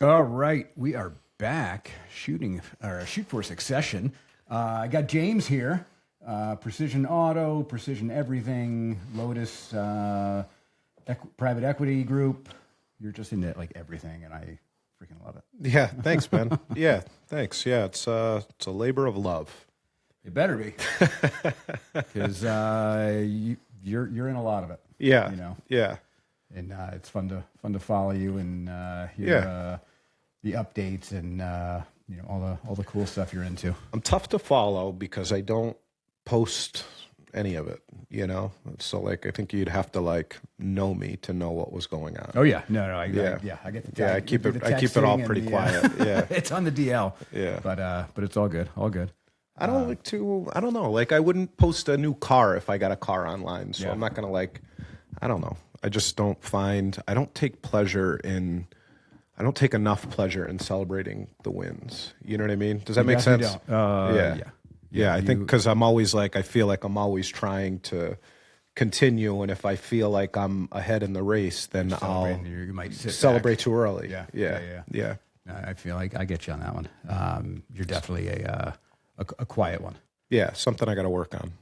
All right, we are back shoot for succession. I got James here, Precision Auto, Precision Everything, Lotus, Private Equity Group. You're just into like everything, and I freaking love it. Yeah, thanks, man. Yeah, thanks. Yeah, it's a labor of love. It better be, because you're in a lot of it. Yeah, you know, yeah, and it's fun to follow you and hear the updates and all the cool stuff you're into. I'm tough to follow because I don't post any of it. So like I think you'd have to like know me to know what was going on. Oh yeah, no, I get the yeah. I keep it all pretty quiet. Yeah, it's on the DL. Yeah, but it's all good, good. I don't know. Like I wouldn't post a new car if I got a car online. So I'm not gonna I don't know. I just don't I don't take enough pleasure in celebrating the wins. You know what I mean? Does that make sense? Yeah. I think because I'm always I feel like I'm always trying to continue, and if I feel like I'm ahead in the race, then you might celebrate too early. Yeah. I feel like I get you on that one. You're definitely a quiet one. Yeah, something I got to work on.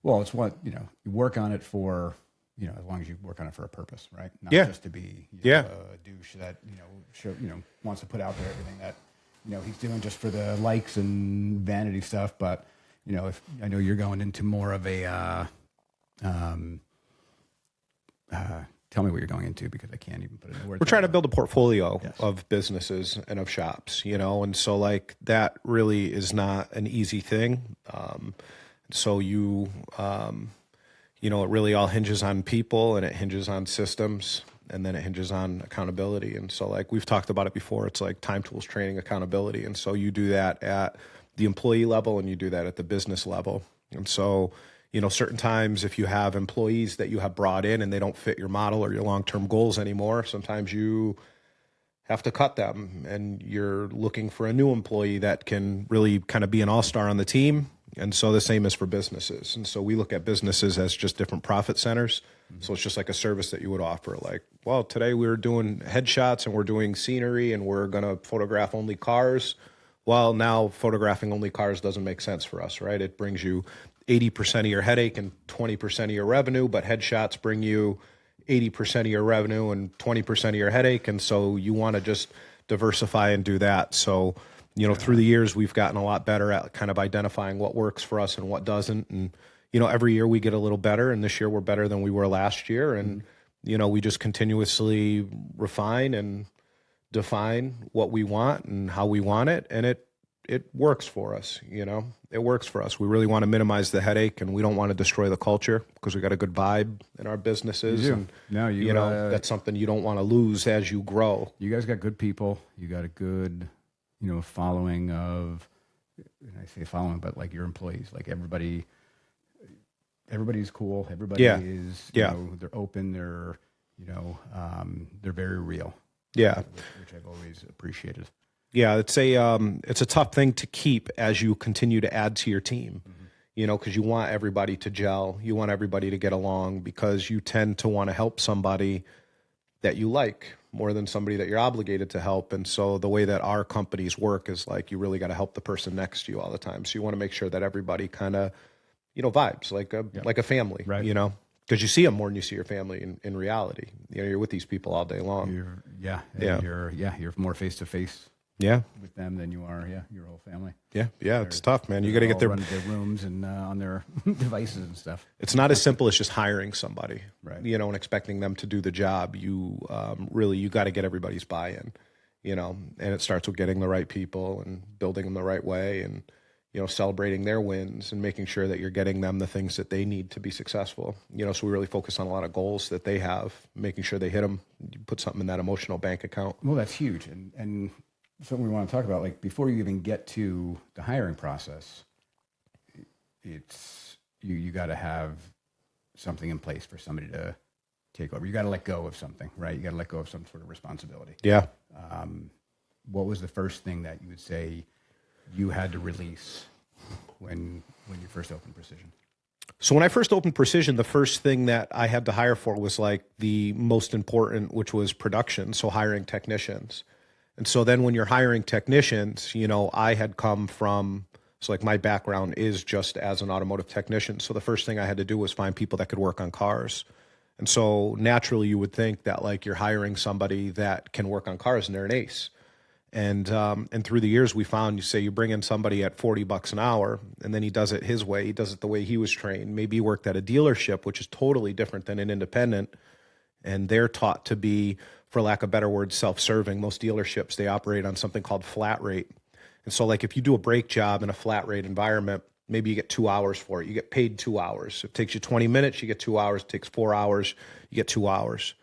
It's what you work on it for. As long as you work on it for a purpose, right? Not just to be a douche that wants to put out there everything that he's doing just for the likes and vanity stuff. But if I know you're going into more of a tell me what you're going into, because I can't even put it in words. We're trying to build a portfolio of businesses and of shops, and so that really is not an easy thing. It really all hinges on people, and it hinges on systems, and then it hinges on accountability. And so we've talked about it before, it's like time, tools, training, accountability. And so you do that at the employee level and you do that at the business level. And so, certain times if you have employees that you have brought in and they don't fit your model or your long-term goals anymore, sometimes you have to cut them and you're looking for a new employee that can really kind of be an all-star on the team. And so the same is for businesses. And so we look at businesses as just different profit centers. Mm-hmm. So it's just like a service that you would offer. Today we're doing headshots and we're doing scenery and we're going to photograph only cars. Well, now photographing only cars doesn't make sense for us, right? It brings you 80% of your headache and 20% of your revenue, but headshots bring you 80% of your revenue and 20% of your headache. And so you want to just diversify and do that. So through the years, we've gotten a lot better at kind of identifying what works for us and what doesn't. And, every year we get a little better. And this year we're better than we were last year. And, we just continuously refine and define what we want and how we want it. And it works for us, It works for us. We really want to minimize the headache, and we don't want to destroy the culture because we got a good vibe in our businesses. You do. And, that's something you don't want to lose as you grow. You guys got good people. You got a good following of, and I say following, but your employees, everybody's cool. Everybody is, they're open. They're, they're very real. Yeah. Which I've always appreciated. Yeah. It's a tough thing to keep as you continue to add to your team, because you want everybody to gel. You want everybody to get along because you tend to want to help somebody that you like more than somebody that you're obligated to help. And so the way that our companies work is you really got to help the person next to you all the time. So you want to make sure that everybody kind of, vibes like a family, right. Because you see them more than you see your family in reality. You're with these people all day long. You're more face to face. Yeah, with them than you are, your whole family. Yeah, it's tough, man. You got to get their rooms and on their devices and stuff. It's not as simple as just hiring somebody, right? And expecting them to do the job. You you got to get everybody's buy-in, and it starts with getting the right people and building them the right way, and celebrating their wins and making sure that you're getting them the things that they need to be successful. So we really focus on a lot of goals that they have, making sure they hit them. You put something in that emotional bank account. Well, that's huge, and something we want to talk about, before you even get to the hiring process, it's you got to have something in place for somebody to take over. You got to let go of something, right? You got to let go of some sort of responsibility. Yeah. What was the first thing that you would say you had to release when you first opened Precision? So when I first opened Precision, the first thing that I had to hire for was like the most important, which was production. So hiring technicians. And so then when you're hiring technicians, you know, I had come from, so like my background is just as an automotive technician. So the first thing I had to do was find people that could work on cars. And so naturally you would think that like you're hiring somebody that can work on cars and they're an ace. And through the years we found, you say you bring in somebody at $40 an hour and then he does it his way. He does it the way he was trained. Maybe he worked at a dealership, which is totally different than an independent. And they're taught to be, for lack of better word, self-serving. Most dealerships, they operate on something called flat rate. And so like if you do a brake job in a flat rate environment, maybe you get 2 hours for it. You get paid 2 hours. It takes you 20 minutes, you get 2 hours. It takes 4 hours, you get 2 hours.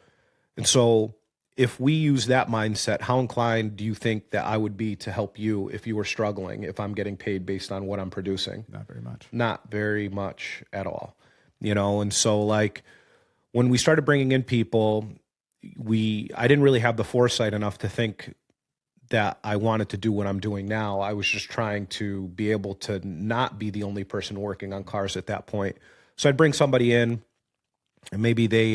And so if we use that mindset, how inclined do you think that I would be to help you if you were struggling, if I'm getting paid based on what I'm producing? Not very much. Not very much at all. You know, and so like when we started bringing in people, I didn't really have the foresight enough to think that I wanted to do what I'm doing now. I was just trying to be able to not be the only person working on cars at that point. So I'd bring somebody in and maybe they,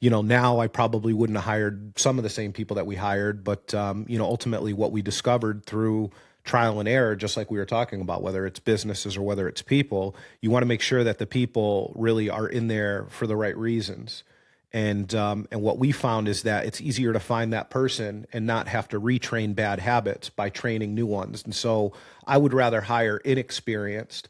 you know, now I probably wouldn't have hired some of the same people that we hired, but, you know, ultimately what we discovered through trial and error, just like we were talking about, whether it's businesses or whether it's people, you want to make sure that the people really are in there for the right reasons. And what we found is that it's easier to find that person and not have to retrain bad habits by training new ones. And so I would rather hire inexperienced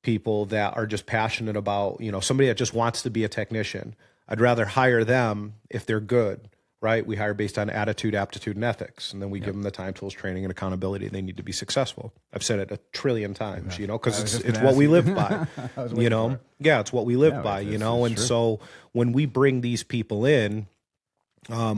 people that are just passionate about, you know, somebody that just wants to be a technician. I'd rather hire them if they're good, right? We hire based on attitude, aptitude, and ethics. And then we give them the time, tools, training, and accountability they need to be successful. I've said it a trillion times, you know, because it's what we live by, you know? Yeah, it's what we live by, you know? And so when we bring these people in,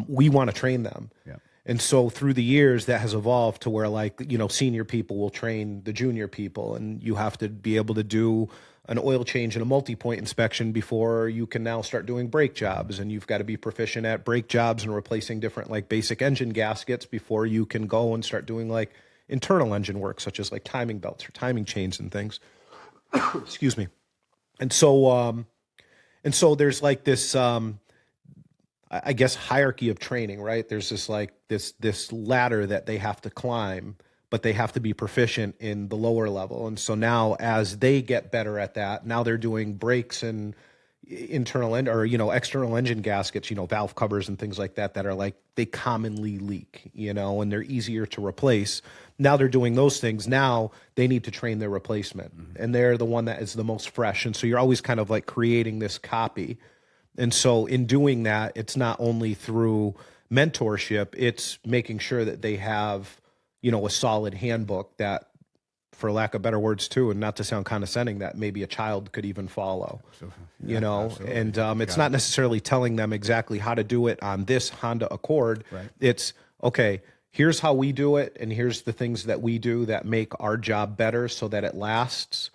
we want to train them. Yeah. And so through the years that has evolved to where like, you know, senior people will train the junior people and you have to be able to do an oil change and a multi-point inspection before you can now start doing brake jobs. And you've got to be proficient at brake jobs and replacing different like basic engine gaskets before you can go and start doing like internal engine work, such as like timing belts or timing chains and things. Excuse me. And so there's like this, I guess, hierarchy of training, right? There's this like this ladder that they have to climb, but they have to be proficient in the lower level. And so now as they get better at that, now they're doing brakes and internal end or, you know, external engine gaskets, you know, valve covers and things like that are like, they commonly leak, you know, and they're easier to replace. Now they're doing those things. Now they need to train their replacement and they're the one that is the most fresh. And so you're always kind of like creating this copy. And so in doing that, it's not only through mentorship, it's making sure that they have, you know, a solid handbook that, for lack of better words too, and not to sound condescending, that maybe a child could even follow, you know, absolutely. And it's not necessarily telling them exactly how to do it on this Honda Accord. Right. It's, okay, here's how we do it. And here's the things that we do that make our job better so that it lasts.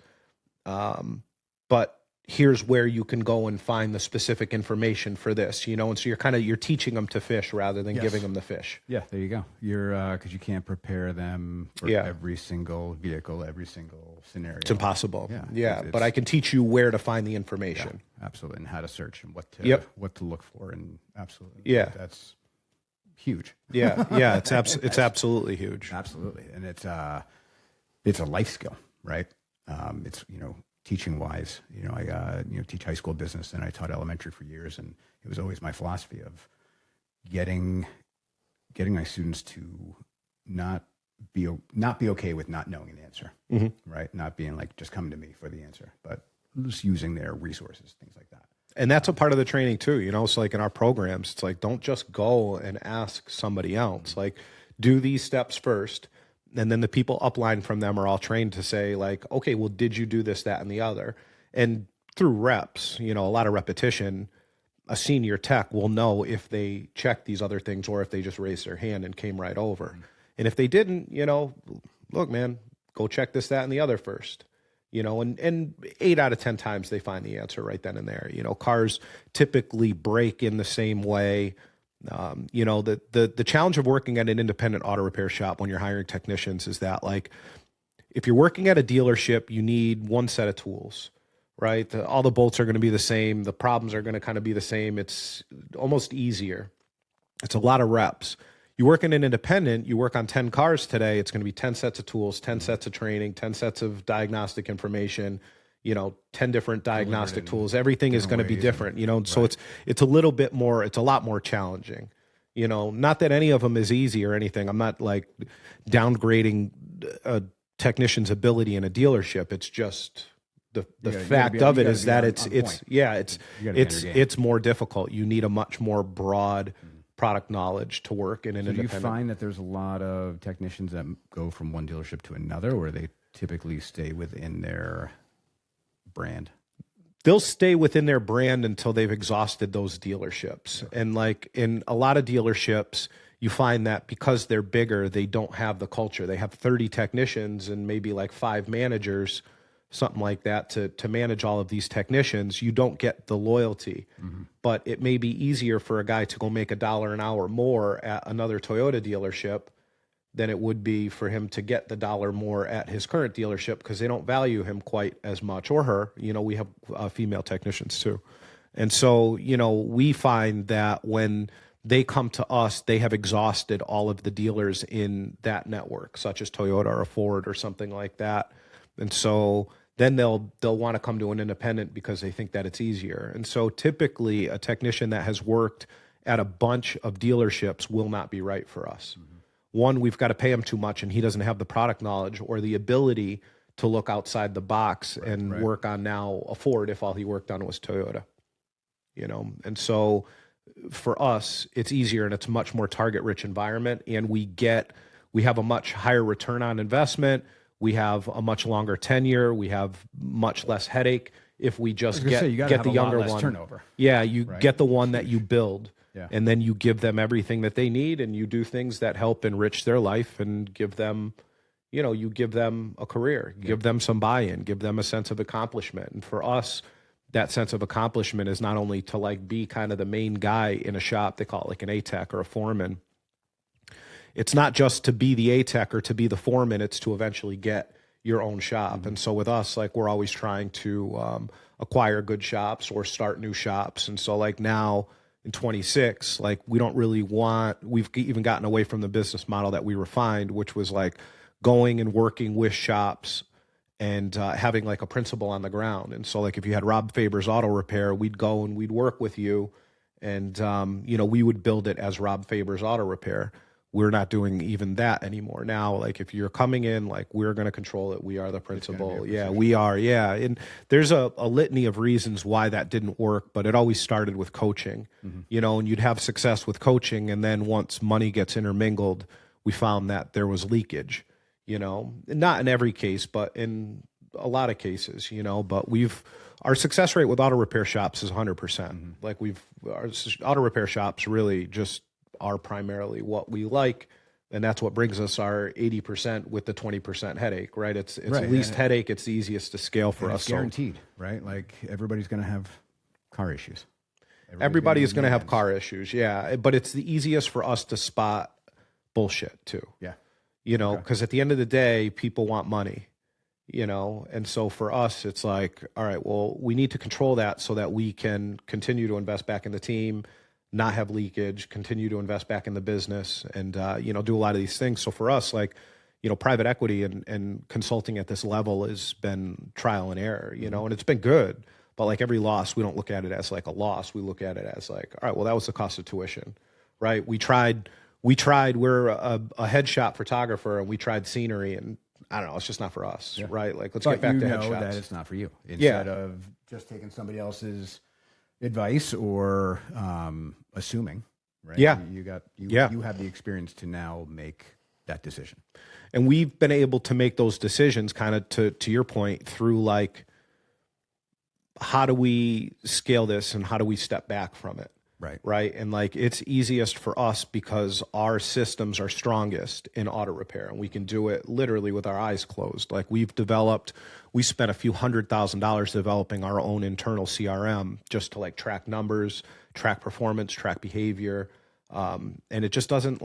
But here's where you can go and find the specific information for this, you know? And so you're teaching them to fish rather than giving them the fish. Yeah, there you go. Cause you can't prepare them for every single vehicle, every single scenario. It's impossible. Yeah. But I can teach you where to find the information. Yeah, absolutely. And how to search and what to look for. And absolutely. Yeah. That's huge. Yeah. It's absolutely huge. Absolutely. And it's a life skill, right? It's, you know, teaching wise, you know, I teach high school business and I taught elementary for years, and it was always my philosophy of getting my students to not be okay with not knowing an answer, right? Not being like just come to me for the answer, but just using their resources, things like that. And that's a part of the training too, you know. So like in our programs, it's like don't just go and ask somebody else. Like do these steps first. And then the people upline from them are all trained to say like, okay, well, did you do this, that, and the other? And through reps, you know, a lot of repetition, a senior tech will know if they checked these other things or if they just raised their hand and came right over. And if they didn't, you know, look, man, go check this, that, and the other first. You know, and 8 out of 10 times they find the answer right then and there. You know, cars typically break in the same way. You know, the challenge of working at an independent auto repair shop when you're hiring technicians is that like, if you're working at a dealership, you need one set of tools, right? All the bolts are going to be the same. The problems are going to kind of be the same. It's almost easier. It's a lot of reps. You work in an independent, you work on 10 cars today, it's going to be 10 sets of tools, 10 sets of training, 10 sets of diagnostic information, 10 different diagnostic tools. Everything is going to be different, so it's a little bit more, it's a lot more challenging. Not that any of them is easy or anything. I'm not like downgrading a technician's ability in a dealership. It's just the fact of it is that it's more difficult. You need a much more broad product knowledge to work in an independent. Do you find that there's a lot of technicians that go from one dealership to another, or they typically stay within their brand? They'll stay within their brand until they've exhausted those dealerships. Okay. And like in a lot of dealerships, you find that because they're bigger, they don't have the culture. They have 30 technicians and maybe like 5 managers, something like that, to manage all of these technicians. You don't get the loyalty. But it may be easier for a guy to go make $1 an hour more at another Toyota dealership than it would be for him to get the $1 more at his current dealership, because they don't value him quite as much, or her. We have female technicians too. And so, we find that when they come to us, they have exhausted all of the dealers in that network, such as Toyota or Ford or something like that. And so then they'll want to come to an independent because they think that it's easier. And so typically a technician that has worked at a bunch of dealerships will not be right for us. One, we've got to pay him too much, and he doesn't have the product knowledge or the ability to look outside the box and work on now a Ford if all he worked on was Toyota. And so for us, it's easier and it's a much more target-rich environment, and we have a much higher return on investment. We have a much longer tenure. We have much less headache if we just get the younger one. Turnover. Yeah, you get the one that you build, and then you give them everything that they need, and you do things that help enrich their life and give them, you give them a career, give them some buy-in, give them a sense of accomplishment. And for us, that sense of accomplishment is not only to like be kind of the main guy in a shop. They call it like an A-tech or a foreman. It's not just to be the A-tech or to be the foreman, it's to eventually get your own shop. And so with us, like, we're always trying to acquire good shops or start new shops. And so like now in 26, like we've even gotten away from the business model that we refined, which was like going and working with shops and having like a principal on the ground. And so like if you had Rob Faber's Auto Repair, we'd go and we'd work with you, and we would build it as Rob Faber's Auto Repair. We're not doing even that anymore. Now, like if you're coming in, like we're going to control it. We are the principal. Yeah, we are. Yeah. And there's a litany of reasons why that didn't work, but it always started with coaching, and you'd have success with coaching. And then once money gets intermingled, we found that there was leakage, not in every case, but in a lot of cases, but our success rate with auto repair shops is 100%. Like our auto repair shops really just are primarily what we like, and that's what brings us our 80% with the 20% headache, right? It's least headache, it's the easiest to scale for us. It's guaranteed, right? Like everybody's going to have car issues. Everybody is going to have car issues, yeah. But it's the easiest for us to spot bullshit too. Yeah. Because at the end of the day, people want money, and so for us, it's like, all right, well, we need to control that so that we can continue to invest back in the team, not have leakage, continue to invest back in the business, and do a lot of these things. So for us, like, private equity and consulting at this level has been trial and error, and it's been good. But like every loss, we don't look at it as like a loss. We look at it as like, all right, well, that was the cost of tuition, right? We tried. We're a headshot photographer, and we tried scenery, and I don't know, it's just not for us, right? Like, let's get back to headshots. That it's not for you. Instead of just taking somebody else's advice or assuming, right? Yeah. You have the experience to now make that decision. And we've been able to make those decisions kind of to your point through like, how do we scale this and how do we step back from it? Right. And like, it's easiest for us because our systems are strongest in auto repair, and we can do it literally with our eyes closed. Like we spent a few $100,000 developing our own internal CRM just to like track numbers, track performance, track behavior. And it just doesn't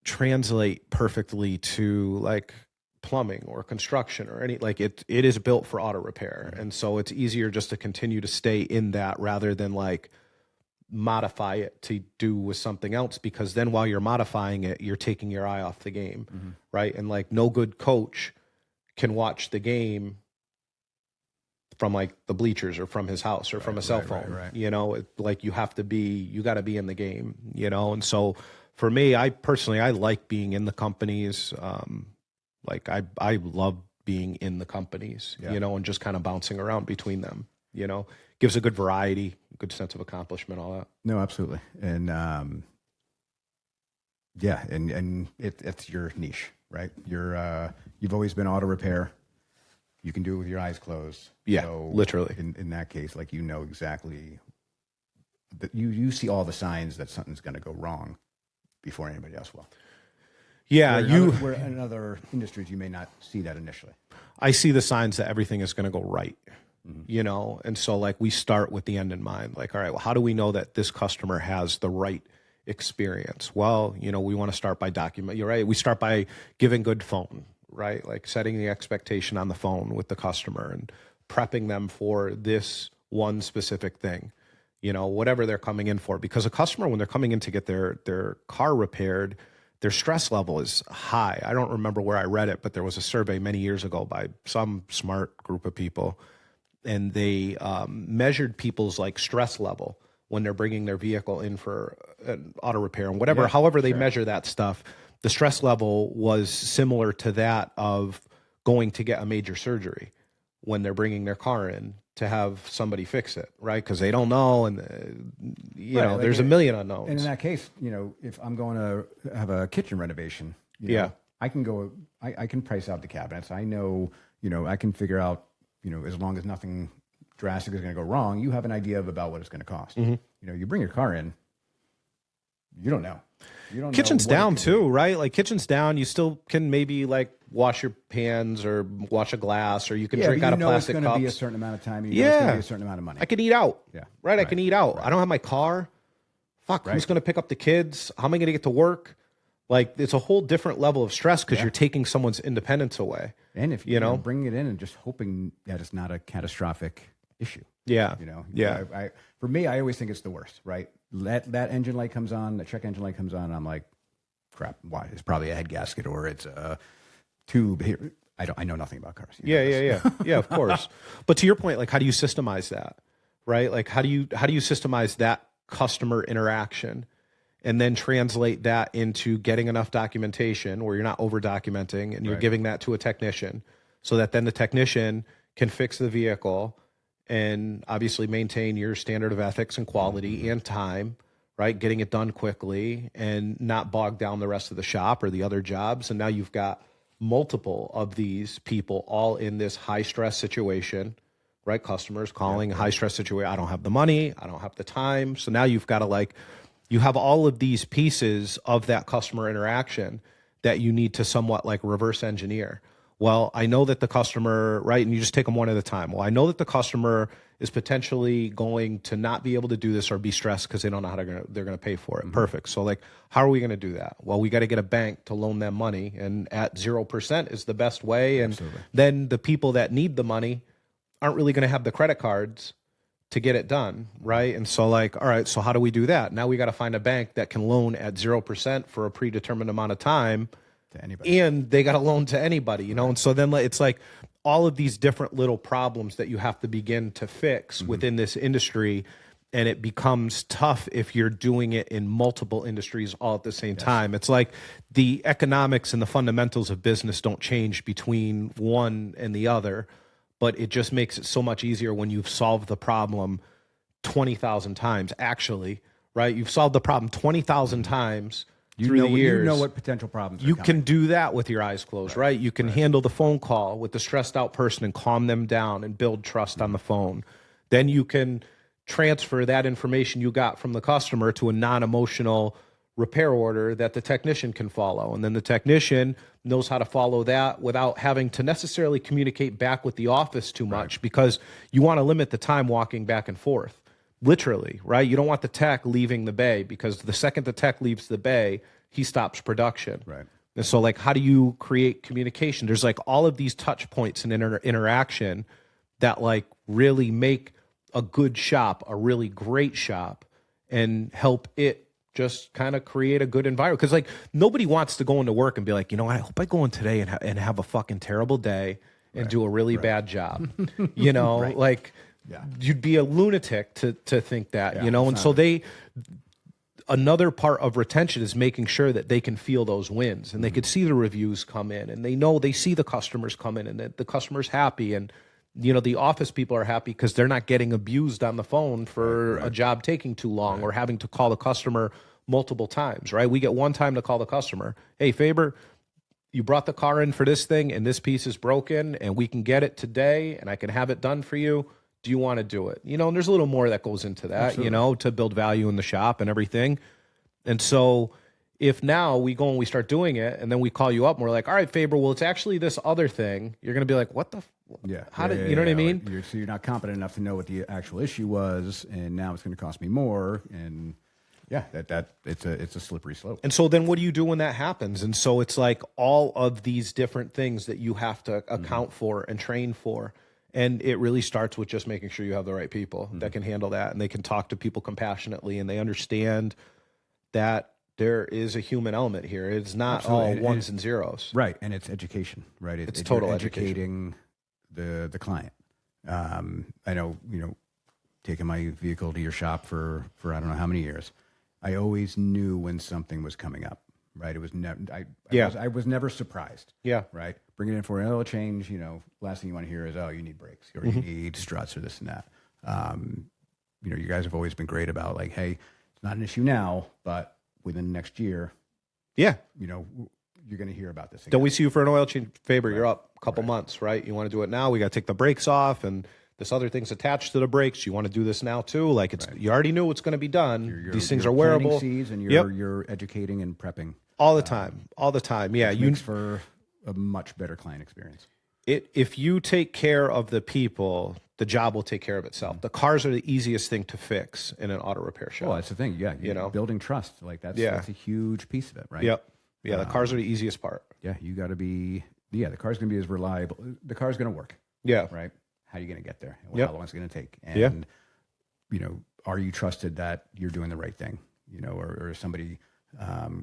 translate perfectly to like plumbing or construction or any, like it is built for auto repair. And so it's easier just to continue to stay in that rather than like modify it to do with something else, because then while you're modifying it, you're taking your eye off the game. Right. And like no good coach can watch the game from like the bleachers or from his house or from a cell phone. You know, like you got to be in the game, you know? And so for me, I like being in the companies. Like I love being in the companies, you know, and just kind of bouncing around between them, you know, gives a good variety, good sense of accomplishment, all that. No, absolutely. And, yeah. And it's your niche, right? You've always been auto repair. You can do it with your eyes closed. Yeah, so literally. In that case, like, you know exactly that you see all the signs that something's going to go wrong before anybody else will. Yeah, where in other industries you may not see that initially. I see the signs that everything is going to go right, you know? And so like we start with the end in mind. Like, all right, well, how do we know that this customer has the right experience? Well, you know, we want to start by you're right. We start by giving good phone, right? Like setting the expectation on the phone with the customer and prepping them for this one specific thing, you know, whatever they're coming in for. Because a customer, when they're coming in to get their car repaired, their stress level is high. I don't remember where I read it, but there was a survey many years ago by some smart group of people, and they measured people's like stress level when they're bringing their vehicle in for an auto repair and whatever, however they measure that stuff. The stress level was similar to that of going to get a major surgery when they're bringing their car in to have somebody fix it, right? Because they don't know, and you know, like there's a million unknowns. And in that case, you know, if I'm going to have a kitchen renovation, you know, I can price out the cabinets. I know, you know, I can figure out, you know, as long as nothing drastic is going to go wrong, you have an idea about what it's going to cost. You know, you bring your car in, you don't know. Kitchen's down too, right? Like kitchen's down, you still can maybe like wash your pans or wash a glass, or you can drink out of plastic cups. It's going to be a certain amount of time. And you know it's going to be a certain amount of money. I can eat out. Yeah. Right. I can eat out. I don't have my car. Fuck. Who's going to pick up the kids? How am I going to get to work? Like it's a whole different level of stress because you're taking someone's independence away. And if you know, bringing it in and just hoping that it's not a catastrophic issue. Yeah. You know. Yeah. For me, I always think it's the worst. Right. That engine light comes on. The check engine light comes on. And I'm like, crap. Why? It's probably a head gasket or it's a tube here. I know nothing about cars. Yeah, of course. But to your point, like, how do you systemize that, right? Like, how do you systemize that customer interaction, and then translate that into getting enough documentation where you're not over documenting, and you're giving that to a technician, so that then the technician can fix the vehicle and obviously maintain your standard of ethics and quality and time, right? Getting it done quickly and not bog down the rest of the shop or the other jobs. And now you've got multiple of these people all in this high stress situation, right? Customers calling high stress situation. I don't have the money. I don't have the time. So now you've got to you have all of these pieces of that customer interaction that you need to somewhat like reverse engineer. Well, I know that the customer, right? And you just take them one at a time. Well, I know that the customer is potentially going to not be able to do this or be stressed because they don't know how they're going to pay for it. Perfect. So like, how are we going to do that? Well, we got to get a bank to loan them money, and at 0% is the best way. And then the people that need the money aren't really going to have the credit cards to get it done. Right. And so like, all right, so how do we do that? Now we got to find a bank that can loan at 0% for a predetermined amount of time to anybody. And they got a loan to anybody, you know? And so then it's like all of these different little problems that you have to begin to fix within this industry. And it becomes tough if you're doing it in multiple industries all at the same time. It's like the economics and the fundamentals of business don't change between one and the other, but it just makes it so much easier when you've solved the problem 20,000 times, actually, right? You've solved the problem 20,000 times through the years. You know what potential problems are You coming. can do that with your eyes closed, right? You can handle the phone call with the stressed out person and calm them down and build trust on the phone. Then you can transfer that information you got from the customer to a non-emotional repair order that the technician can follow. And then the technician knows how to follow that without having to necessarily communicate back with the office too much, because you want to limit the time walking back and forth. Literally, right? You don't want the tech leaving the bay, because the second the tech leaves the bay, he stops production. Right. And so like, how do you create communication? There's like all of these touch points and interaction that like really make a good shop a really great shop and help it just kind of create a good environment. Because like nobody wants to go into work and be like, you know, I hope I go in today and have a fucking terrible day and do a really bad job. You know, like you'd be a lunatic to think that, you know. And so another part of retention is making sure that they can feel those wins and they could see the reviews come in and they see the customers come in and that the customer's happy, and you know, the office people are happy because they're not getting abused on the phone for a job taking too long or having to call the customer multiple times, right? We get one time to call the customer. Hey, Faber, you brought the car in for this thing and this piece is broken and we can get it today and I can have it done for you. Do you want to do it? You know, and there's a little more that goes into that, you know, to build value in the shop and everything. And so if now we go and we start doing it and then we call you up and we're like, all right, Faber, well, it's actually this other thing. You're going to be like, what the how did you know what I mean? So you're not competent enough to know what the actual issue was, and now it's going to cost me more. And yeah, it's a slippery slope. And so then what do you do when that happens? And so it's like all of these different things that you have to account for and train for. And it really starts with just making sure you have the right people that can handle that, and they can talk to people compassionately, and they understand that there is a human element here. It's not all ones and zeros. Right. And it's education, right? It's total educating the client. I know, you know, taking my vehicle to your shop for I don't know how many years, I always knew when something was coming up, right? It was never, I was never surprised. Yeah. Right. Bring it in for an oil change, you know, last thing you want to hear is, oh, you need brakes or you need struts or this and that. You know, you guys have always been great about like, hey, it's not an issue now, but within the next year, you know, you're going to hear about this again. Don't we see you for an oil change? Faber, you're up a couple months, right? You want to do it now? We got to take the brakes off, and this other thing's attached to the brakes. You want to do this now too? Like it's you already knew what's going to be done. These things are wearable. Seeds and you're educating and prepping all the time. Yeah, you makes for a much better client experience. If you take care of the people, the job will take care of itself. The cars are the easiest thing to fix in an auto repair shop. Well, that's the thing. Yeah, you know, building trust, like that's a huge piece of it, right? Yep. Yeah, the cars are the easiest part. Yeah, you got to be. Yeah, the car's going to be as reliable. The car's going to work. Yeah. Right. How are you going to get there? And how long is it going to take? And you know, are you trusted that you're doing the right thing? You know, or is somebody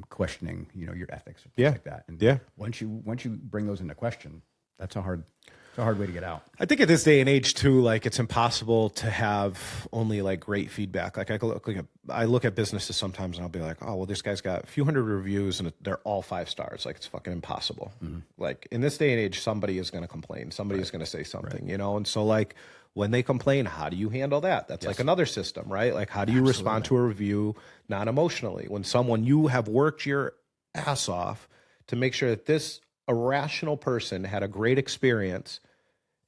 questioning, you know, your ethics or things like that? And once you bring those into question, that's a hard way to get out. I think at this day and age too, like it's impossible to have only like great feedback. Like I look at businesses sometimes and I'll be like, oh, well, this guy's got a few hundred reviews and they're all 5 stars. Like it's fucking impossible. Like in this day and age, somebody is going to complain. Somebody is going to say something, you know? And so like when they complain, how do you handle that? That's like another system, right? Like how do you respond to a review non-emotionally? When you have worked your ass off to make sure that this irrational person had a great experience,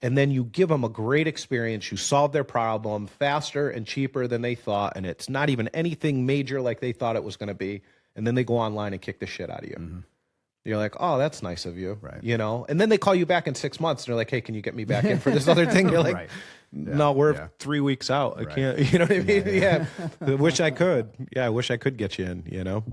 and then you give them a great experience, you solve their problem faster and cheaper than they thought, and it's not even anything major like they thought it was going to be, and then they go online and kick the shit out of you. You're like, oh, that's nice of you, you know? And then they call you back in 6 months, and they're like, hey, can you get me back in for this other thing? You're like, no, we're 3 weeks out. I can't, you know what I mean? I wish I could. Yeah, I wish I could get you in, you know?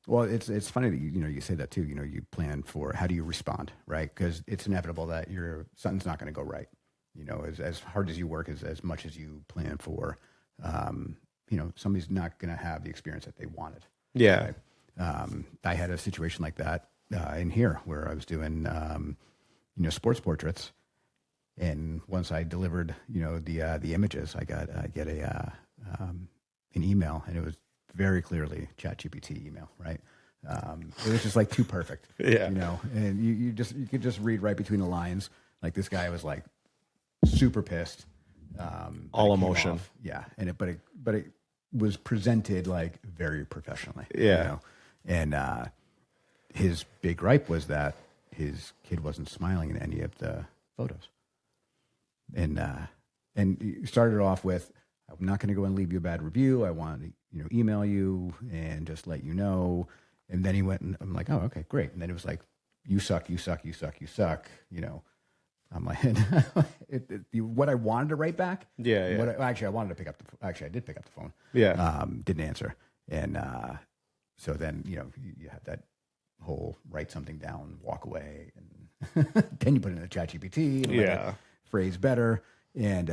Well, it's funny that you say that too. You know, you plan for how do you respond, right? Because it's inevitable that something's not going to go right. You know, as hard as you work, as much as you plan for, you know, somebody's not going to have the experience that they wanted. Yeah. Right? I had a situation like that in here where I was doing, you know, sports portraits, and once I delivered, you know, the images, I get an email, and it was very clearly ChatGPT email, right? It was just like too perfect, you know, and you could just read right between the lines. Like this guy was like super pissed, all emotion, but it was presented like very professionally, you know? And his big gripe was that his kid wasn't smiling in any of the photos, and he started off with, I'm not going to go and leave you a bad review. I want to, you know, email you and just let you know. And then he went, and I'm like, oh, okay, great. And then it was like, you suck, you suck, you suck, you suck. You know, I'm like, what I wanted to write back. Actually, I wanted to pick up I did pick up the phone. Didn't answer. And so then, you know, you have that whole write something down, walk away, and then you put it in the ChatGPT and let it phrase better. And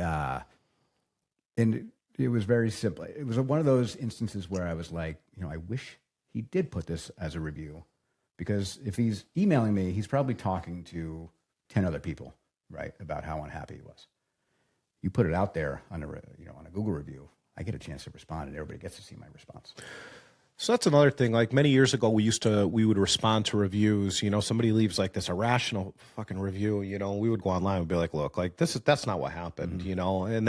it was very simple. It was one of those instances where I was like, I wish he did put this as a review, because if he's emailing me, he's probably talking to 10 other people, right, about how unhappy he was. You put it out there on a Google review, I get a chance to respond, and everybody gets to see my response. So that's another thing. Like many years ago, we would respond to reviews. Somebody leaves like this irrational fucking review. We would go online and be like, look, like that's not what happened. And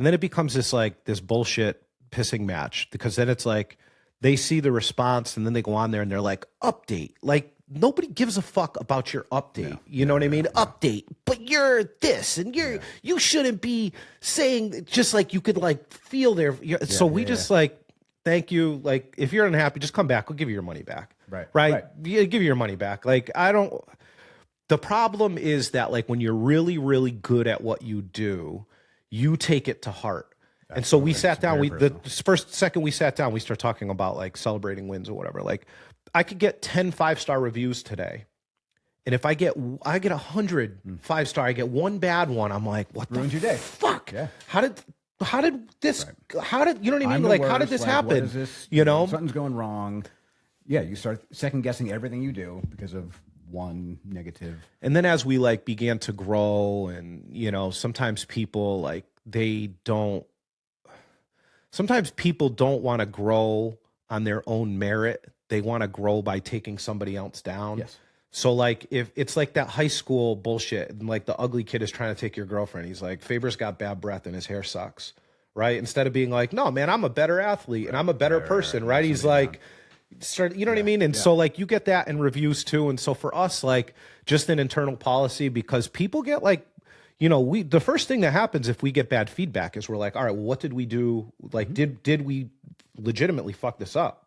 then it becomes this bullshit pissing match, because then it's like they see the response and then they go on there and they're like, update. Like nobody gives a fuck about your update. You know what I mean? Update, but you're this and you shouldn't be saying, just like you could like feel their. Like, thank you. Like, if you're unhappy, just come back. We'll give you your money back. Right. Yeah, give you your money back. Like, the problem is that like when you're really, really good at what you do, you take it to heart. And so we sat down, second we sat down, we start talking about like celebrating wins or whatever. Like I could get 10 5-star reviews today. And if I get 100 5-star, I get one bad one. I'm like, what the your day. Fuck? Yeah. How did this, you know what I mean? Like, how did this happen? What is this? Something's going wrong. Yeah. You start second guessing everything you do because of one negative. And then as we like began to grow and, sometimes people like, sometimes people don't want to grow on their own merit. They want to grow by taking somebody else down. Yes. So like if it's like that high school bullshit, and like the ugly kid is trying to take your girlfriend. He's like, Faber's got bad breath and his hair sucks. Right. Instead of being like, no, man, I'm a better athlete and I'm a better person. Right. He's like, you know what I mean? And so like you get that in reviews too. And so for us, like just an internal policy, because people get like, the first thing that happens if we get bad feedback is we're like, all right, well, what did we do? Like, did we legitimately fuck this up?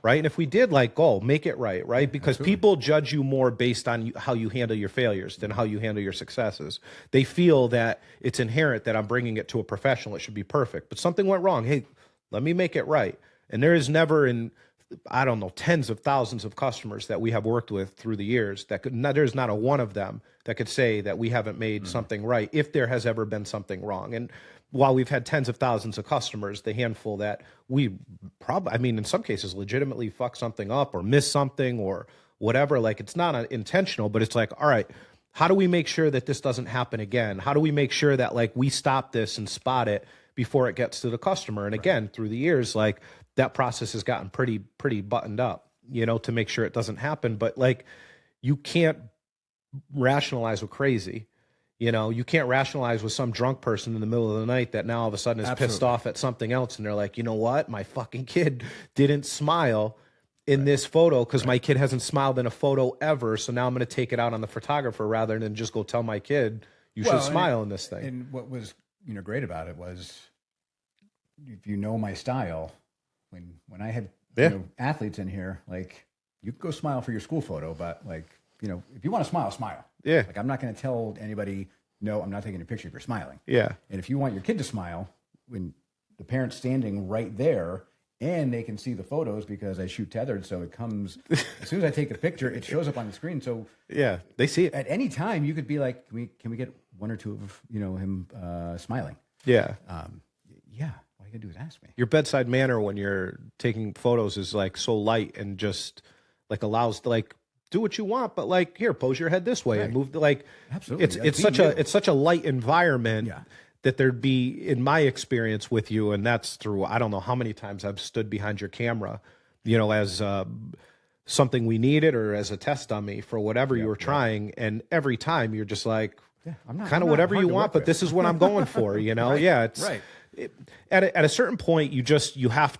Right. And if we did, like, make it right. Right. Because people judge you more based on how you handle your failures than how you handle your successes. They feel that it's inherent that I'm bringing it to a professional. It should be perfect. But something went wrong. Hey, let me make it right. And there is never tens of thousands of customers that we have worked with through the years there's not a one of them that could say that we haven't made something right if there has ever been something wrong. And while we've had tens of thousands of customers, the handful that we probably, in some cases legitimately fuck something up or miss something or whatever, like it's not intentional, but it's like, all right, how do we make sure that this doesn't happen again? How do we make sure that like we stop this and spot it before it gets to the customer? And again, through the years, like that process has gotten pretty buttoned up, to make sure it doesn't happen. But like, you can't rationalize with crazy, you can't rationalize with some drunk person in the middle of the night that now all of a sudden is pissed off at something else. And they're like, you know what? My fucking kid didn't smile in this photo because my kid hasn't smiled in a photo ever. So now I'm going to take it out on the photographer rather than just go tell my kid you should smile in this thing. And what was, great about it was, if my style, when I had athletes in here, like you could go smile for your school photo, but like, if you want to smile, smile. Yeah. Like I'm not going to tell anybody, no, I'm not taking a picture if you're smiling. Yeah. And if you want your kid to smile, when the parent's standing right there and they can see the photos because I shoot tethered, so it comes, as soon as I take the picture, it shows up on the screen. So yeah, they see it. At any time you could be like, can we get one or two of, him smiling? Yeah. Yeah. All you gotta do is ask me. Your bedside manner when you're taking photos is like so light and just like allows like do what you want, but like here, pose your head this way and move like absolutely. It's such a light environment that there'd be, in my experience with you, and that's through I don't know how many times I've stood behind your camera, as something we needed or as a test dummy for whatever you were trying, and every time you're just like kind of whatever you want, but this is what I'm going for, Yeah, it's right. At a certain point, you have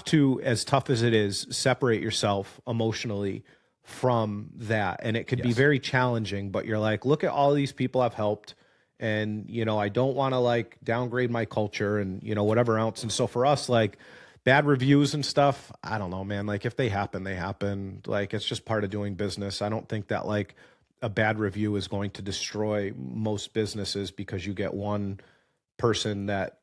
to, as tough as it is, separate yourself emotionally from that. And it could be very challenging, but you're like, look at all these people I've helped. And, I don't want to like downgrade my culture and, whatever else. And so for us, like bad reviews and stuff, I don't know, man, like if they happen, they happen. Like, it's just part of doing business. I don't think that like a bad review is going to destroy most businesses because you get one person that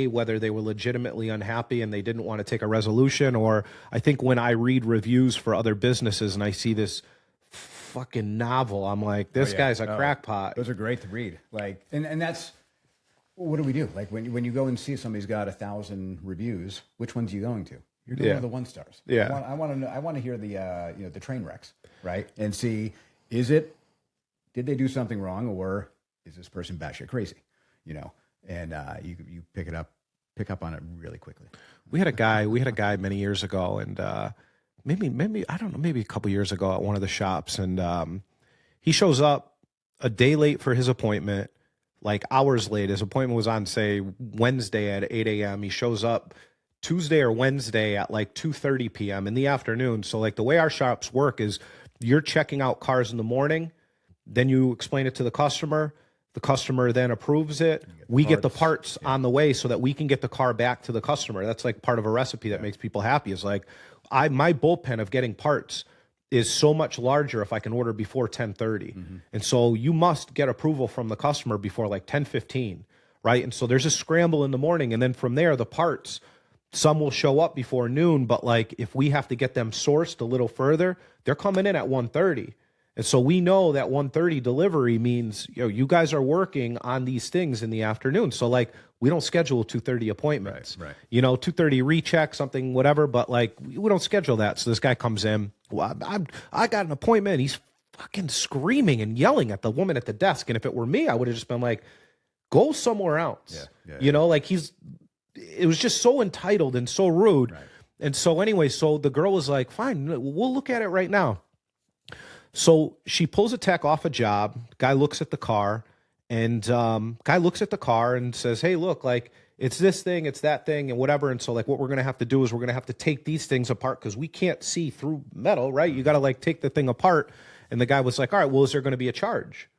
whether they were legitimately unhappy and they didn't want to take a resolution, or I think when I read reviews for other businesses and I see this fucking novel, I'm like, this guy's a crackpot. Those are great to read. Like, and that's, what do we do? Like when you go and see somebody's got 1,000 reviews, which ones are you going to? You're going to the 1 stars. Yeah. I want to know. I want to hear the the train wrecks, right? And see, did they do something wrong, or is this person batshit crazy? And you pick up on it really quickly. We had a guy many years ago, and maybe I don't know, maybe a couple years ago at one of the shops, and he shows up a day late for his appointment, like hours late. His appointment was on, say, Wednesday at 8 a.m. He shows up Tuesday or Wednesday at like 2:30 p.m. in the afternoon. So like the way our shops work is you're checking out cars in the morning, then you explain it to the customer then approves it. We get the parts on the way so that we can get the car back to the customer. That's like part of a recipe that makes people happy. Is like my bullpen of getting parts is so much larger if I can order before 10:30. And so you must get approval from the customer before like 10:15, right? And so there's a scramble in the morning, and then from there the parts, some will show up before noon, but like if we have to get them sourced a little further, they're coming in at 1:30. And so we know that 1:30 delivery means, you guys are working on these things in the afternoon. So like we don't schedule 2:30 appointments, right. 2:30 recheck, something, whatever. But like we don't schedule that. So this guy comes in, well, I got an appointment. He's fucking screaming and yelling at the woman at the desk. And if it were me, I would have just been like, go somewhere else. Like it was just so entitled and so rude. Right. And so anyway, so the girl was like, fine, we'll look at it right now. So she pulls a tech off a job. Guy looks at the car, and guy looks at the car and says, hey, look, like it's this thing, it's that thing, and whatever. And so like what we're going to have to do is we're going to have to take these things apart because we can't see through metal, right? You got to like take the thing apart. And the guy was like, all right, well, is there going to be a charge?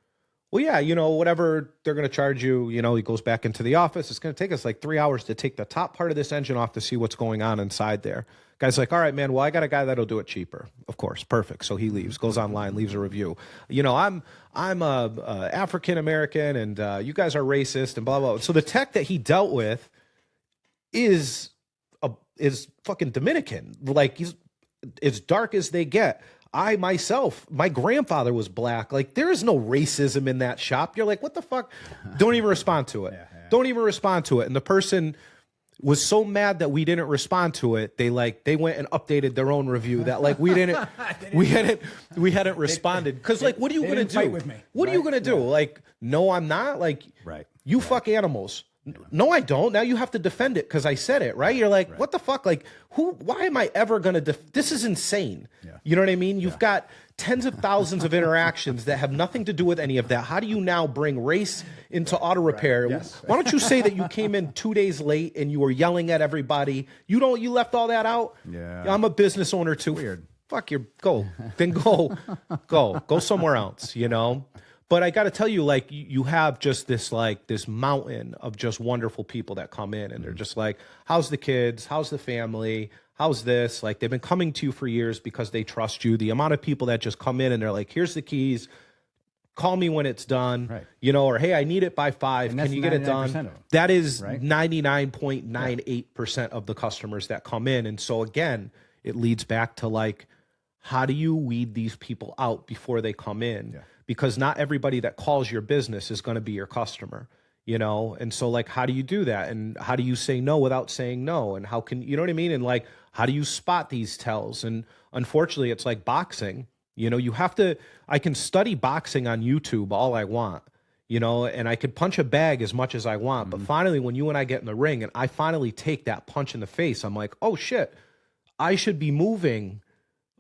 Well, yeah, whatever they're going to charge you, he goes back into the office. It's going to take us like 3 hours to take the top part of this engine off to see what's going on inside there. Guy's like, all right, man, well, I got a guy that'll do it cheaper. Of course. Perfect. So he leaves, goes online, leaves a review. I'm a African-American, and you guys are racist and blah, blah, blah. So the tech that he dealt with is fucking Dominican. Like he's as dark as they get. I myself, my grandfather was black. Like there is no racism in that shop. You're like, what the fuck? Don't even respond to it. Don't even respond to it. And the person was so mad that we didn't respond to it. They went and updated their own review that like we hadn't responded. Cause like, what are you going to do? With me, what are you going to do? Like, no, I'm not. Like, you fuck animals. No, I don't. Now you have to defend it because I said it, right? You're like, what the fuck? Like, why am I ever going to this is insane. You know what I mean? You've got tens of thousands of interactions that have nothing to do with any of that. How do you now bring race into auto repair? Why don't you say that you came in 2 days late and you were yelling at everybody? You left all that out? Yeah. I'm a business owner too. Weird. Fuck go somewhere else, But I got to tell you, like, you have just this mountain of just wonderful people that come in, and they're just like, how's the kids? How's the family? How's this? Like, they've been coming to you for years because they trust you. The amount of people that just come in and they're like, here's the keys. Call me when it's done, or, hey, I need it by 5. Can you get it done? That is 99.98% of the customers that come in. And so again, it leads back to like, how do you weed these people out before they come in? Because not everybody that calls your business is going to be your customer, And so like, how do you do that? And how do you say no without saying no? And how can, you know what I mean? And like, how do you spot these tells? And unfortunately, it's like boxing. You have to, I can study boxing on YouTube all I want, and I could punch a bag as much as I want. But finally, when you and I get in the ring and I finally take that punch in the face, I'm like, oh shit, I should be moving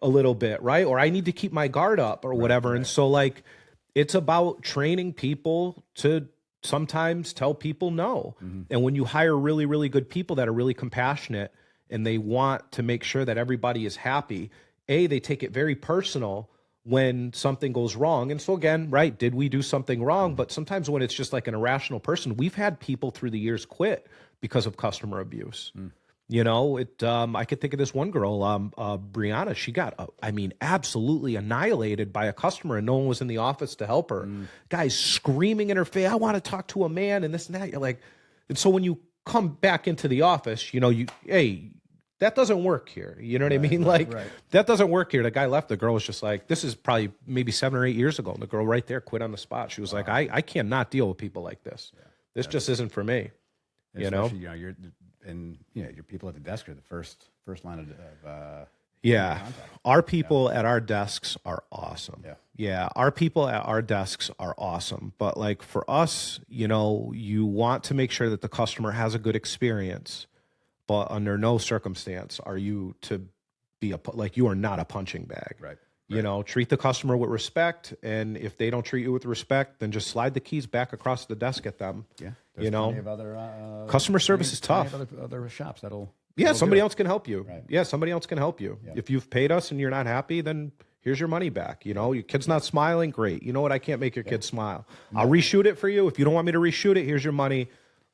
a little bit, right? Or I need to keep my guard up or whatever. And so like, it's about training people to sometimes tell people no. And when you hire really, really good people that are really compassionate and they want to make sure that everybody is happy, they take it very personal when something goes wrong. And so again, right, did we do something wrong? But sometimes when it's just like an irrational person, we've had people through the years quit because of customer abuse. I could think of this one girl, Brianna. She got, absolutely annihilated by a customer, and no one was in the office to help her. Guys screaming in her face, I want to talk to a man, and this and that. You're like, and so when you come back into the office, hey, that doesn't work here. You know what I mean? That doesn't work here. The guy left. The girl was just like, this is probably maybe 7 or 8 years ago. And the girl right there quit on the spot. She was like, I cannot deal with people like this. Yeah. This just isn't for me. Especially, your people at the desk are the first line of our people at our desks are awesome. Our people at our desks are awesome. But like for us, you want to make sure that the customer has a good experience, but under no circumstance are you to be you are not a punching bag. Right. Treat the customer with respect, and if they don't treat you with respect, then just slide the keys back across the desk at them. Yeah, there's plenty of other customer service is tough. Other shops that'll somebody else can help you. Right. Yeah, somebody else can help you. Yep. If you've paid us and you're not happy, then here's your money back. Your kid's not smiling, great. You know what? I can't make your kid smile. I'll reshoot it for you. If you don't want me to reshoot it, here's your money.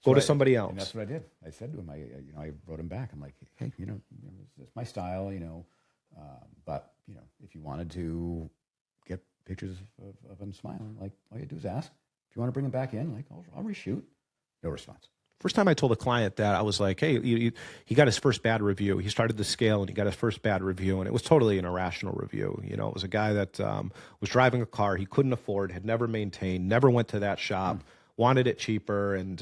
Go to somebody else. And that's what I did. I said to him, I wrote him back. I'm like, hey, it's my style, but if you wanted to get pictures of him smiling, like all you do is ask. If you want to bring him back in, like I'll reshoot. No response. First time I told a client that, I was like, hey, he got his first bad review. He started the scale and he got his first bad review, and it was totally an irrational review. It was a guy that was driving a car he couldn't afford, had never maintained, never went to that shop, wanted it cheaper, and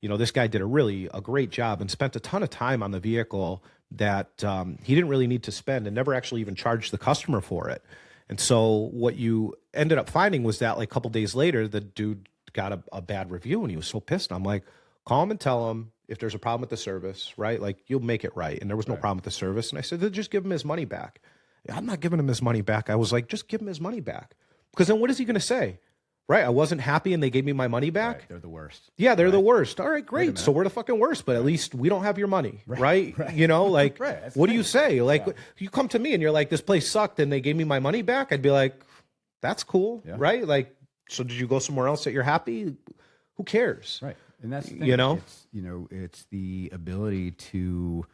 this guy did a great job and spent a ton of time on the vehicle that he didn't really need to spend, and never actually even charged the customer for it. And so what you ended up finding was that like a couple days later, the dude got a bad review, and he was so pissed. I'm like, call him and tell him if there's a problem with the service, right? Like you'll make it right. And there was no problem with the service. And I said, then just give him his money back. I'm not giving him his money back. I was like, just give him his money back. Because then what is he going to say? Right? I wasn't happy and they gave me my money back. Right. They're the worst. Yeah, they're the worst. All right, great. So we're the fucking worst, but at least we don't have your money, right? What do you say? Like, you come to me and you're like, this place sucked and they gave me my money back. I'd be like, that's cool, right? Like, so did you go somewhere else that you're happy? Who cares? Right. And that's the thing. It's the ability to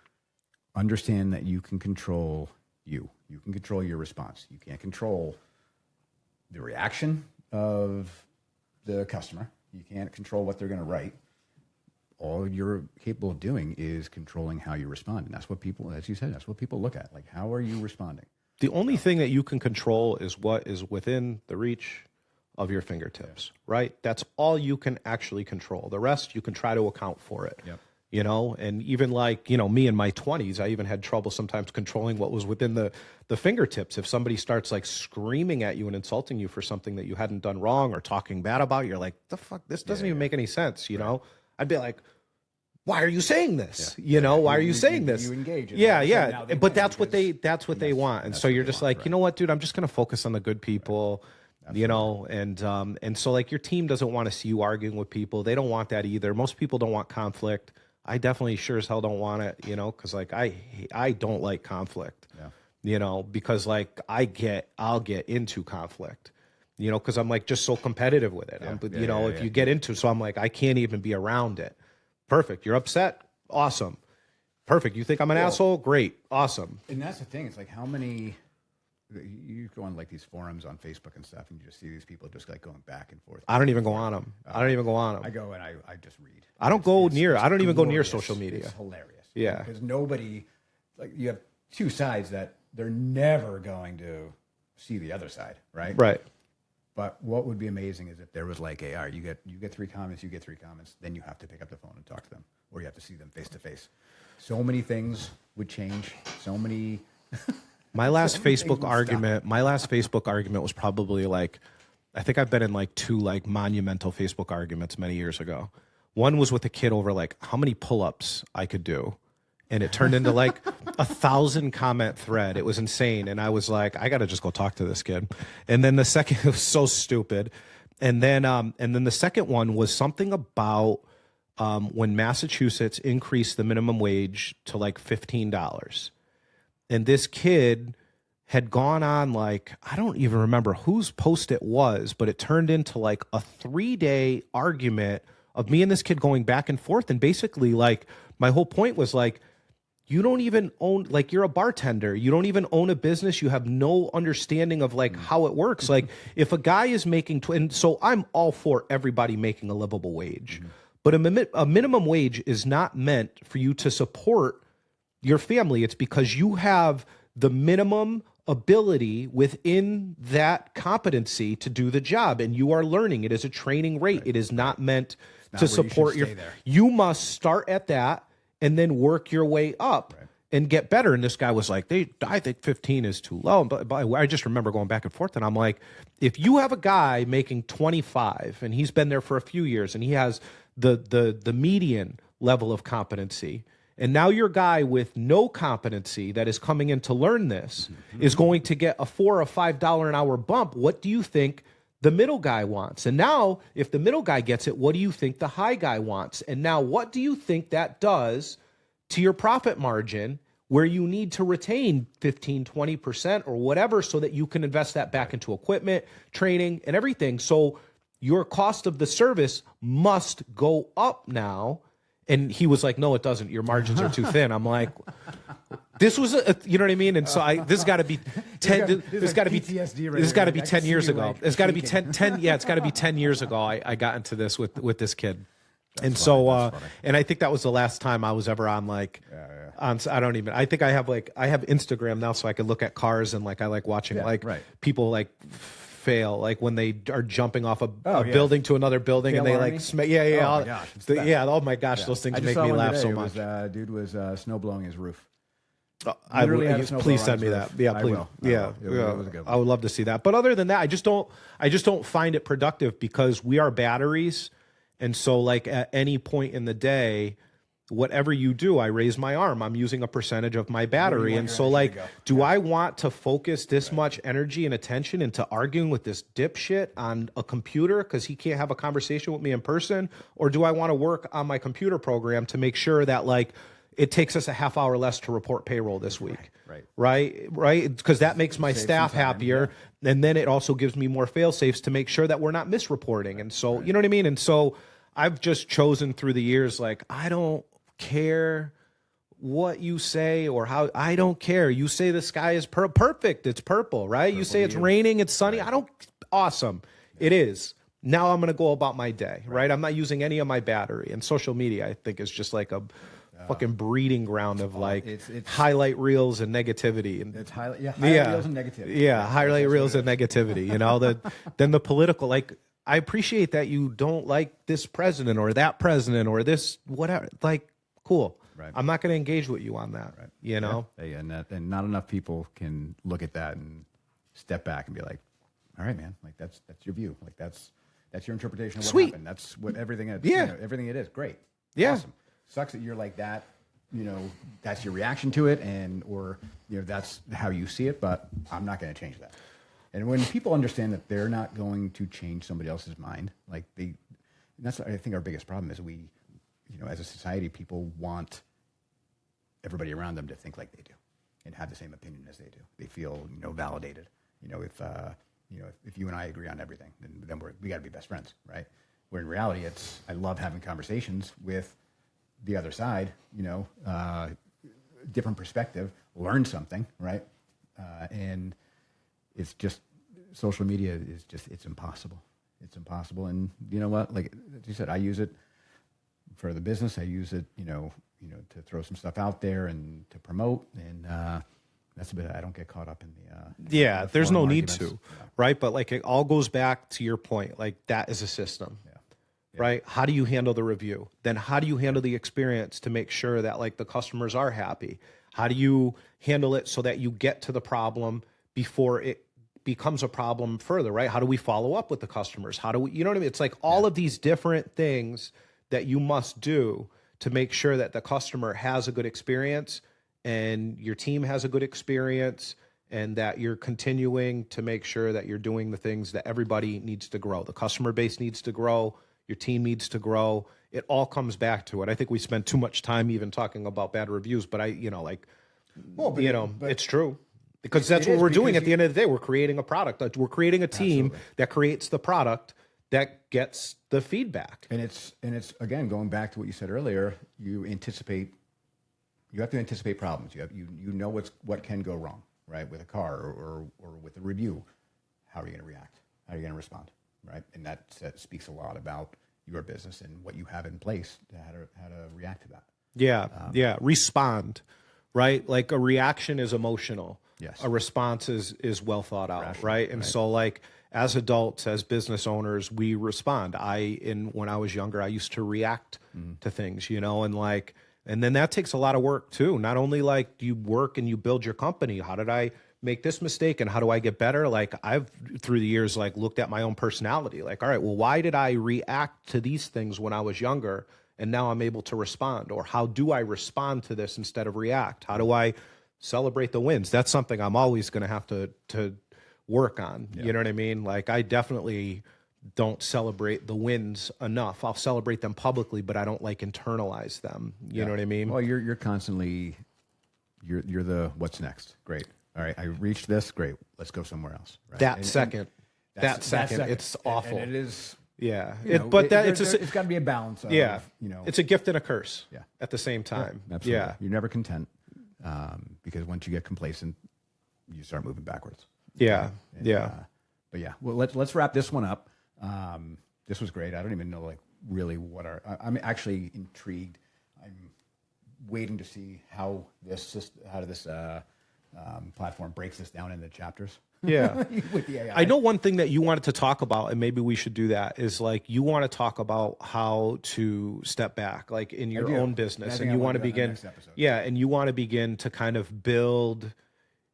understand that you can control you. You can control your response. You can't control the reaction of the customer. You can't control what they're going to write. All you're capable of doing is controlling how you respond. And that's what people, as you said, that's what people look at. Like, how are you responding? The only thing that you can control is what is within the reach of your fingertips, right? That's all you can actually control. The rest, you can try to account for it. Yep. And even like, me in my 20s, I even had trouble sometimes controlling what was within the fingertips. If somebody starts like screaming at you and insulting you for something that you hadn't done wrong or talking bad about, you're like, the fuck, this doesn't even make any sense, know? I'd be like, why are you saying this? Why are you saying this? You engage. Yeah. But that's what they want. And so you're just like, you know what, dude, I'm just going to focus on the good people. And so like your team doesn't want to see you arguing with people. They don't want that either. Most people don't want conflict. I definitely sure as hell don't want it, because like I don't like conflict, because like I'll get into conflict, because I'm like just so competitive with it. If you get into, so I'm like, I can't even be around it. Perfect. You're upset. Awesome. Perfect. You think I'm an asshole? Great. Awesome. And that's the thing. It's like how many... You go on like these forums on Facebook and stuff, and you just see these people just like going back and forth. I don't even go on them. I go and I just read. I don't even go near social media. It's hilarious. Yeah, because nobody, like, you have two sides that they're never going to see the other side, right? Right. But what would be amazing is if there was like, all right, you get 3 comments, then you have to pick up the phone and talk to them, or you have to see them face to face. So many things would change. So many. My last Facebook argument was probably like, I think I've been in like 2 like monumental Facebook arguments many years ago. One was with a kid over like how many pull-ups I could do. And it turned into like 1,000 comment thread. It was insane. And I was like, I got to just go talk to this kid. And then the second, it was so stupid. And then the second one was something about when Massachusetts increased the minimum wage to like $15. And this kid had gone on like, I don't even remember whose post it was, but it turned into like a 3-day argument of me and this kid going back and forth. And basically like my whole point was like, you don't even own, like you're a bartender. You don't even own a business. You have no understanding of like how it works. Like if a guy is making, and so I'm all for everybody making a livable wage. But a minimum wage is not meant for you to support your family. It's because you have the minimum ability within that competency to do the job, and you are learning. It is a training rate. It is not meant to support your. You must start at that and then work your way up and get better. And this guy was like, I think 15 is too low. But I just remember going back and forth, and I'm like, if you have a guy making 25 and he's been there for a few years and he has the median level of competency, and now your guy with no competency that is coming in to learn this is going to get a $4 or $5 an hour bump, what do you think the middle guy wants? And now, if the middle guy gets it, what do you think the high guy wants? And now, what do you think that does to your profit margin, where you need to retain 15, 20% or whatever so that you can invest that back into equipment, training, and everything? So your cost of the service must go up now. And he was like, no, it doesn't. Your margins are too thin. I'm like, this was you know what I mean? And so this got to be 10, this got to be 10 years ago. It's got to be 10, yeah, it's got to be 10 years ago. I got into this with this kid. And so, and I think that was the last time I was ever on on, I think I have Instagram now, so I can look at cars, and I like watching people fail, like when they are jumping off a building to another building, and they oh my gosh, those things make me laugh so much. Dude was snow blowing his roof. Please send me that. Yeah, please. Yeah, it was a good one. I would love to see that. But other than that, I just don't find it productive, because we are batteries, and so at any point in the day, whatever you do, I raise my arm, I'm using a percentage of my battery. And so do I want to focus this much energy and attention into arguing with this dipshit on a computer because he can't have a conversation with me in person? Or do I want to work on my computer program to make sure that it takes us a half hour less to report payroll this week? Right. Because that makes my staff happier. Yeah. And then it also gives me more fail safes to make sure that we're not misreporting. And so, you know what I mean? And so I've just chosen through the years, I don't care what you say or how. I don't care. You say the sky is perfect, it's purple, right? You say it's raining, it's sunny. I don't. Awesome. It is. Now I'm going to go about my day, right? I'm not using any of my battery. And social media, I think, is just a fucking breeding ground of it's highlight reels and negativity. And it's highlight reels and negativity. Yeah, highlight reels and negativity. Then the political, I appreciate that you don't like this president or that president or this whatever. Cool. Right. I'm not going to engage with you on that. Right. You know? Yeah. And not enough people can look at that and step back and be like, all right, man, that's your view. That's your interpretation of what happened. That's what everything is. Yeah. Everything it is. Great. Yeah. Awesome. Sucks that you're like that. That's your reaction to it, or that's how you see it, but I'm not going to change that. And when people understand that they're not going to change somebody else's mind, that's, I think, our biggest problem is we, as a society, people want everybody around them to think like they do and have the same opinion as they do. They feel, validated. If you and I agree on everything, then we got to be best friends, right? Where in reality, I love having conversations with the other side, different perspective, learn something, right? And it's just, social media is just, it's impossible. It's impossible. And you know what? Like you said, I use it for the business. I use it, to throw some stuff out there and to promote. And that's a bit, I don't get caught up in the there's no need arguments. to, right? But it all goes back to your point. That is a system. Right? How do you handle the review? Then how do you handle the experience to make sure that the customers are happy? How do you handle it so that you get to the problem before it becomes a problem further, right? How do we follow up with the customers? How do we, you know what I mean? It's all of these different things that you must do to make sure that the customer has a good experience and your team has a good experience, and that you're continuing to make sure that you're doing the things that everybody needs to grow. The customer base needs to grow. Your team needs to grow. It all comes back to it. I think we spend too much time even talking about bad reviews, but it's true, because that's what we're doing at the end of the day. We're creating a product. We're creating a team that creates the product that gets the feedback. And it's again, going back to what you said earlier, you have to anticipate problems. You know what can go wrong, right? With a car or with a review. How are you going to react? How are you going to respond? Right. And that speaks a lot about, your business and what you have in place to how to react to that. Yeah. Respond, right? Like a reaction is emotional. Yes. A response is well thought out, rational, right? And so like as adults, as business owners, we respond. When I was younger, I used to react to things, and then that takes a lot of work too. Not only like do you work and you build your company, how did I make this mistake and how do I get better? Like I've through the years, like looked at my own personality, like, all right, well, why did I react to these things when I was younger? And now I'm able to respond, or how do I respond to this instead of react? How do I celebrate the wins? That's something I'm always going to have to work on. Yeah. You know what I mean? Like I definitely don't celebrate the wins enough. I'll celebrate them publicly, but I don't like internalize them. You know what I mean? Well, you're constantly, you're the what's next. Great. All right. I reached this. Great. Let's go somewhere else. Right? That second, it's awful. And it is. Yeah. It's got to be a balance of, it's a gift and a curse yeah. at the same time. Yeah, absolutely. Yeah. You're never content because once you get complacent, you start moving backwards. Yeah. But yeah, well, let's wrap this one up. This was great. I don't even know like really what I'm actually intrigued. I'm waiting to see how this platform breaks this down into chapters. Yeah. With the AI. I know one thing that you wanted to talk about, and maybe we should do that, is like you want to talk about how to step back, like in your own business, and you want to begin, and you want to begin to kind of build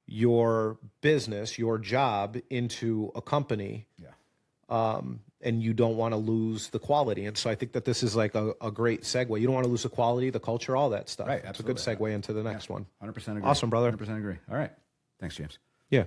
your business, your job into a company. Yeah. And you don't want to lose the quality. And so I think that this is like a great segue. You don't want to lose the quality, the culture, all that stuff. Right. It's a good segue into the next one. 100% agree. Awesome, brother. 100% agree. All right. Thanks, James. Yeah.